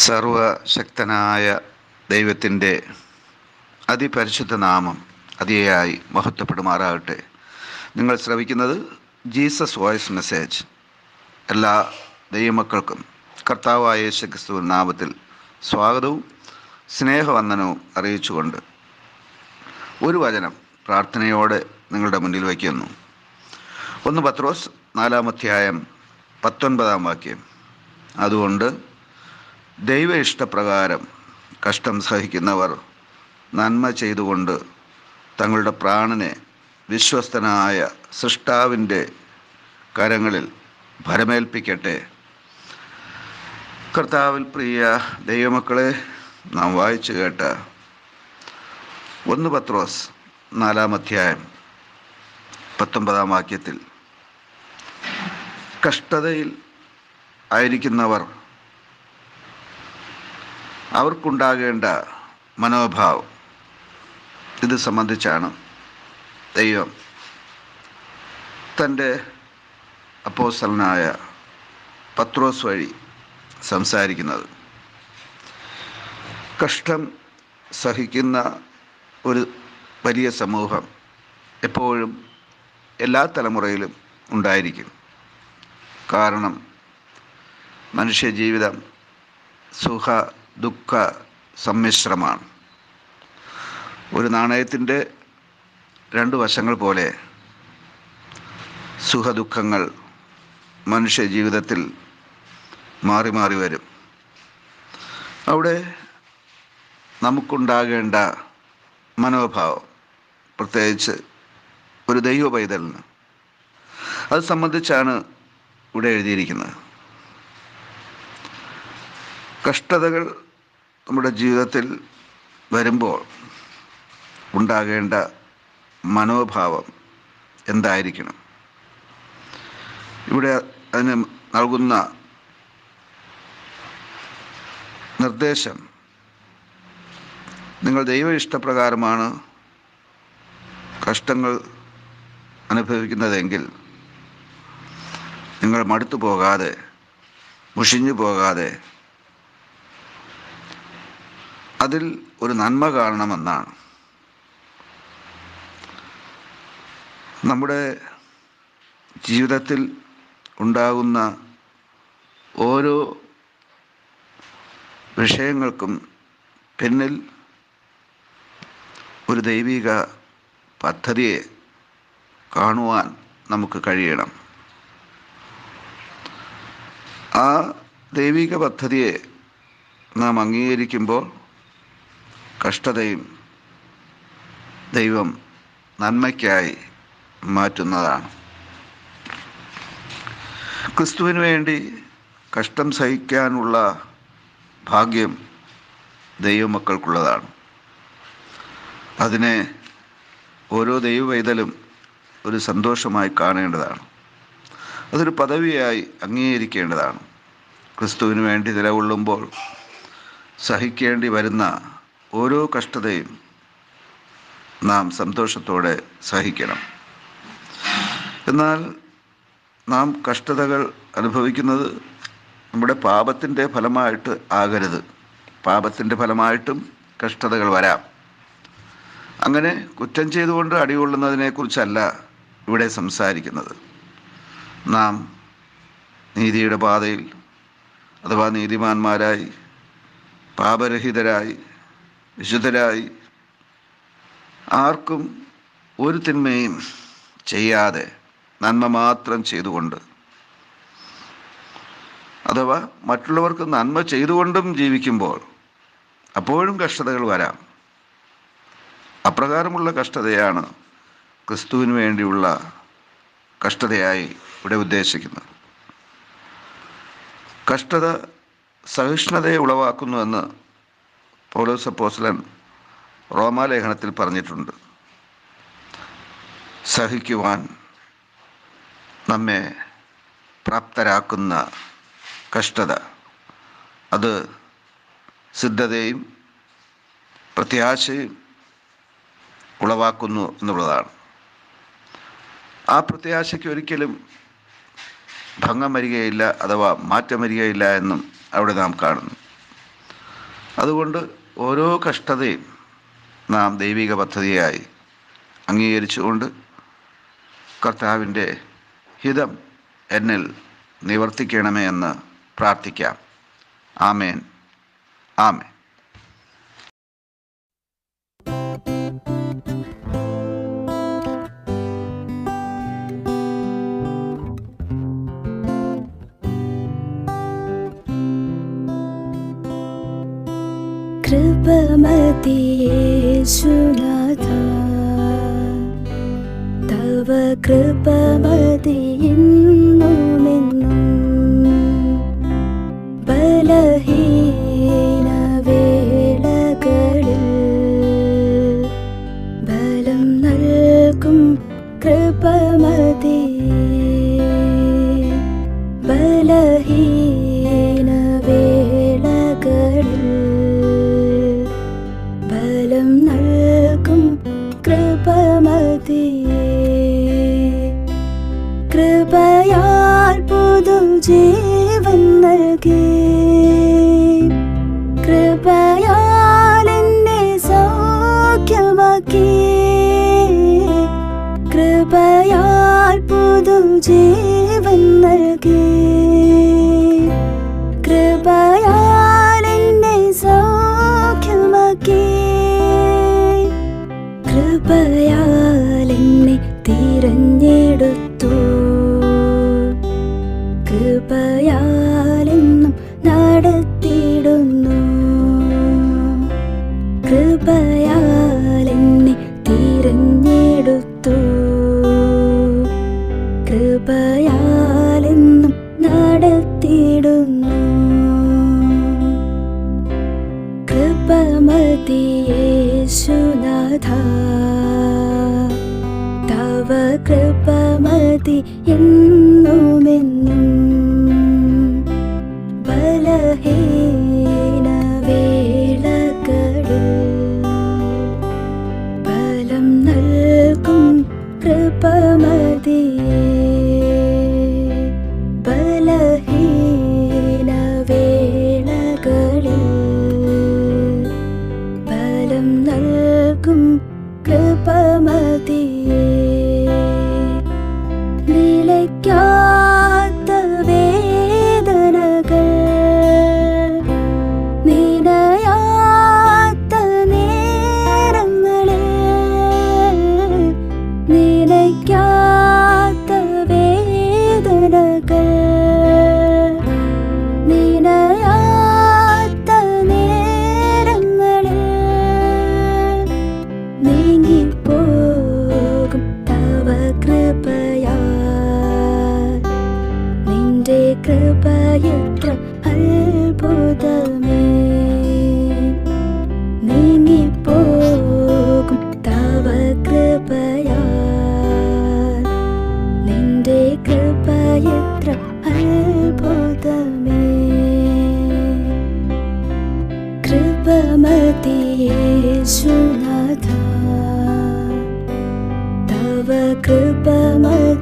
സർവശക്തനായ ദൈവത്തിൻ്റെ അതിപരിശുദ്ധ നാമം അതിയായി മഹത്വപ്പെടുമാറാകട്ടെ. നിങ്ങൾ ശ്രവിക്കുന്നത് ജീസസ് വോയിസ് മെസ്സേജ്. എല്ലാ ദൈവമക്കൾക്കും കർത്താവായ യേശുക്രിസ്തുവിൻ നാമത്തിൽ സ്വാഗതവും സ്നേഹവന്ദനവും അറിയിച്ചുകൊണ്ട് ഒരു വചനം പ്രാർത്ഥനയോടെ നിങ്ങളുടെ മുന്നിൽ വയ്ക്കുന്നു. 1 പത്രോസ് 4-ാം അധ്യായം 19-ാം വാക്യം. അതുകൊണ്ട് ദൈവ ഇഷ്ടപ്രകാരം കഷ്ടം സഹിക്കുന്നവർ നന്മ ചെയ്തുകൊണ്ട് തങ്ങളുടെ പ്രാണനെ വിശ്വസ്തനായ സൃഷ്ടാവിൻ്റെ കരങ്ങളിൽ ഭരമേൽപ്പിക്കട്ടെ. കർത്താവിൽ പ്രിയ ദൈവമക്കളെ, നാം വായിച്ചു കേട്ട 1 പത്രോസ് 4-ാം അധ്യായം 19-ാം വാക്യത്തിൽ കഷ്ടതയിൽ ആയിരിക്കുന്നവർ അവർക്കുണ്ടാകേണ്ട മനോഭാവം ഇത് സംബന്ധിച്ചാണ് ദൈവം തൻ്റെ അപ്പോസ്തലനായ പത്രോസ് വഴി സംസാരിക്കുന്നത്. കഷ്ടം സഹിക്കുന്ന ഒരു വലിയ സമൂഹം എപ്പോഴും എല്ലാ തലമുറയിലും ഉണ്ടായിരിക്കും. കാരണം മനുഷ്യജീവിതം സുഖ ദുഃഖ സമ്മിശ്രമാണ്. ഒരു നാണയത്തിൻ്റെ 2 വശങ്ങൾ പോലെ സുഖദുഃഖങ്ങൾ മനുഷ്യ ജീവിതത്തിൽ മാറി മാറി വരും. അവിടെ നമുക്കുണ്ടാകേണ്ട മനോഭാവം, പ്രത്യേകിച്ച് ഒരു ദൈവ പൈതലിന്, അത് സംബന്ധിച്ചാണ് ഇവിടെ എഴുതിയിരിക്കുന്നത്. കഷ്ടതകൾ നമ്മുടെ ജീവിതത്തിൽ വരുമ്പോൾ ഉണ്ടാകേണ്ട മനോഭാവം എന്തായിരിക്കണം? ഇവിടെ അതിന് നൽകുന്ന നിർദ്ദേശം, നിങ്ങൾ ദൈവ ഇഷ്ടപ്രകാരമാണ് കഷ്ടങ്ങൾ അനുഭവിക്കുന്നതെങ്കിൽ നിങ്ങൾ മടുത്തു പോകാതെ, മുഷിഞ്ഞു പോകാതെ അതിൽ ഒരു നന്മ കാണണമെന്നാണ്. നമ്മുടെ ജീവിതത്തിൽ ഉണ്ടാകുന്ന ഓരോ വിഷയങ്ങൾക്കും പിന്നിൽ ഒരു ദൈവിക പദ്ധതിയെ കാണുവാൻ നമുക്ക് കഴിയണം. ആ ദൈവിക പദ്ധതിയെ നാം അംഗീകരിക്കുമ്പോൾ കഷ്ടതയും ദൈവം നന്മയ്ക്കായി മാറ്റുന്നതാണ്. ക്രിസ്തുവിന് വേണ്ടി കഷ്ടം സഹിക്കാനുള്ള ഭാഗ്യം ദൈവമക്കൾക്കുള്ളതാണ്. അതിനെ ഓരോ ദൈവവൈതലും ഒരു സന്തോഷമായി കാണേണ്ടതാണ്. അതൊരു പദവിയായി അംഗീകരിക്കേണ്ടതാണ്. ക്രിസ്തുവിന് വേണ്ടി നിലകൊള്ളുമ്പോൾ സഹിക്കേണ്ടി വരുന്ന ഓരോ കഷ്ടതയും നാം സന്തോഷത്തോടെ സഹിക്കണം. എന്നാൽ നാം കഷ്ടതകൾ അനുഭവിക്കുന്നത് നമ്മുടെ പാപത്തിൻ്റെ ഫലമായിട്ട് ആകരുത്. പാപത്തിൻ്റെ ഫലമായിട്ടും കഷ്ടതകൾ വരാം. അങ്ങനെ കുറ്റം ചെയ്തുകൊണ്ട് അടികൊള്ളുന്നതിനെക്കുറിച്ചല്ല ഇവിടെ സംസാരിക്കുന്നത്. നാം നീതിയുടെ പാതയിൽ, അഥവാ നീതിമാന്മാരായി, പാപരഹിതരായി, വിശുദ്ധരായി, ആർക്കും ഒരു തിന്മയും ചെയ്യാതെ നന്മ മാത്രം ചെയ്തുകൊണ്ട്, അഥവാ മറ്റുള്ളവർക്ക് നന്മ ചെയ്തുകൊണ്ടും ജീവിക്കുമ്പോൾ അപ്പോഴും കഷ്ടതകൾ വരാം. അപ്രകാരമുള്ള കഷ്ടതയാണ് ക്രിസ്തുവിന് വേണ്ടിയുള്ള കഷ്ടതയായി ഇവിടെ ഉദ്ദേശിക്കുന്നത്. കഷ്ടത സഹിഷ്ണുതയെ ഉളവാക്കുന്നുവെന്ന് പൗലോസ് അപ്പോസ്തലൻ റോമാലേഖനത്തിൽ പറഞ്ഞിട്ടുണ്ട്. സഹിക്കുവാൻ നമ്മെ പ്രാപ്തരാക്കുന്ന കഷ്ടത, അത് സിദ്ധതയും പ്രത്യാശയും ഉളവാക്കുന്നു എന്നുള്ളതാണ്. ആ പ്രത്യാശയ്ക്ക് ഒരിക്കലും ഭംഗം വരികയില്ല, അഥവാ മാറ്റം വരികയില്ല എന്നും അവിടെ നാം കാണുന്നു. അതുകൊണ്ട് ഓരോ കഷ്ടതയും നാം ദൈവിക പദ്ധതിയായി അംഗീകരിച്ചുകൊണ്ട് കർത്താവിൻ്റെ ഹിതം എന്നിൽ നിവർത്തിക്കണമേ എന്ന് പ്രാർത്ഥിക്കാം. ആമേൻ, ആമേൻ. കൃപമതി യേശുനാഥ, തവ കൃപമതി എന്നുമെന്നും. ബലഹീന വേളകളിൽ ബലം നൽകും കൃപമതി. ബലഹീന വേളകളിൽ ബലം നൽകും കൃപമതി. കൃപയാൽ പുതുജീവൻ നൽകി, കൃപയാൽ എന്നെ സൗഖ്യമാക്കി. കൃപയാൽ പുതുജീവൻ നൽകി, കൃപയാൽ എന്നെ സൗഖ്യമാക്കി. കൃപയാൽ എന്നെ തിരഞ്ഞെടുത്തു, കൃപയാൽ എന്നും നടത്തിയിടുന്നു. കൃപയാൽ എന്നെ തിരഞ്ഞെടുത്തു, കൃപയാൽ എന്നും നടത്തിയിടുന്നു. കൃപമതി യേശുനാഥ, തവ കൃപമതി എന്നുമെന്നും. ബലഹീന വേളകളിൽ ബലം നൽകും കൃപമതി. ബലഹീന വേളകളിൽ ബലം നൽകും കൃപമതി. നിലയ്ക്കാത്ത വേദനകൾ, നിലയാത്ത നേരങ്ങളിൽ, നിലയ്ക്കാത്ത വേദനകൾ, നിലയാത്ത നേരങ്ങളിൽ നീങ്ങിപ്പോകും തവ കൃപയാൽ. നിന്റെ കൃപയത്ര അത്ഭുതമേ. നീങ്ങിപ്പോകും തവ കൃപയാൽ. നിന്റെ കൃപയത്ര അത്ഭുതമേ. കൃപമതി യേശുനാഥ, തവ കൃപമതി